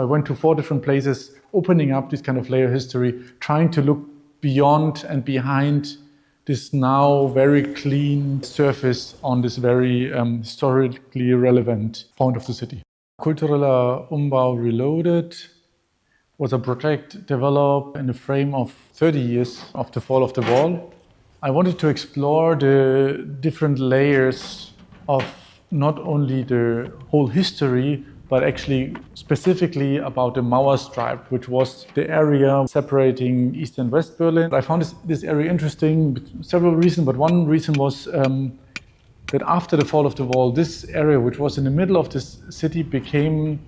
I went to 4 different places, opening up this kind of layer history, trying to look beyond and behind this now very clean surface on this very historically relevant point of the city. Kultureller Umbau Reloaded was a project developed in the frame of 30 years of the fall of the wall. I wanted to explore the different layers of not only the whole history, but actually specifically about the Mauerstreifen, which was the area separating East and West Berlin. I found this area interesting for several reasons, but one reason was that after the fall of the wall, this area, which was in the middle of this city, became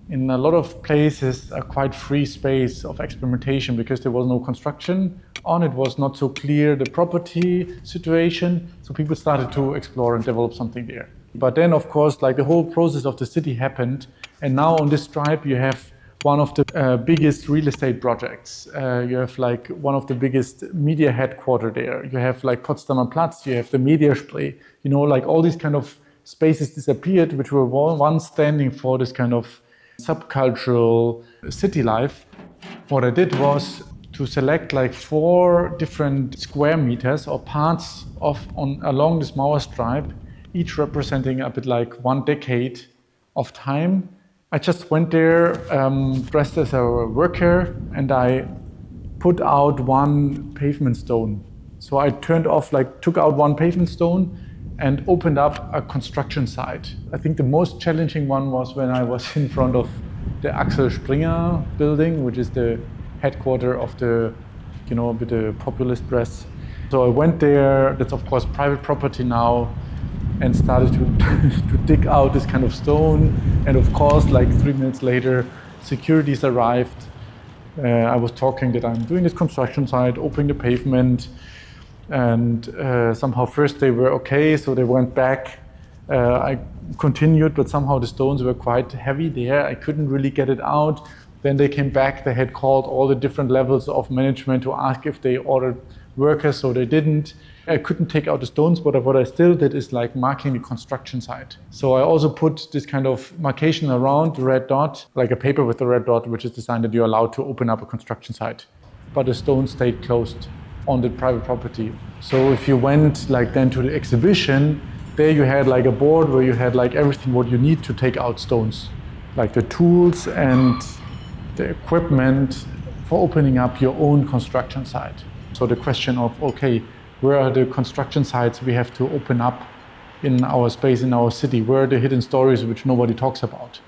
in a lot of places a quite free space of experimentation because there was no construction on it, was not so clear the property situation, so people started to explore and develop something there. But then, of course, like the whole process of the city happened, and now on this stripe you have one of the biggest real estate projects. You have like one of the biggest media headquarters there. You have like Potsdamer Platz, you have the Mediaspree. You know, like all these kind of spaces disappeared, which were once standing for this kind of subcultural city life. What I did was to select like 4 different square meters or parts along this Mauerstreifen, each representing a bit like 1 decade of time. I just went there dressed as a worker, and I put out 1 pavement stone. So I took out 1 pavement stone and opened up a construction site. I think the most challenging one was when I was in front of the Axel Springer building, which is the headquarters of the populist press. So I went there, that's of course private property now, and started to dig out this kind of stone. And of course, like 3 minutes later, securities arrived. I was talking that I'm doing this construction site, opening the pavement, and somehow first they were okay, so they went back. I continued, but somehow the stones were quite heavy there. I couldn't really get it out. Then they came back. They had called all the different levels of management to ask if they ordered workers, so they didn't. I couldn't take out the stones, but what I still did is like marking the construction site. So I also put this kind of markation around the red dot, like a paper with the red dot, which is the sign that you're allowed to open up a construction site. But the stones stayed closed on the private property. So if you went like then to the exhibition, there you had like a board where you had like everything what you need to take out stones, like the tools and the equipment for opening up your own construction site. So the question of, okay, where are the construction sites we have to open up in our space, in our city? Where are the hidden stories which nobody talks about?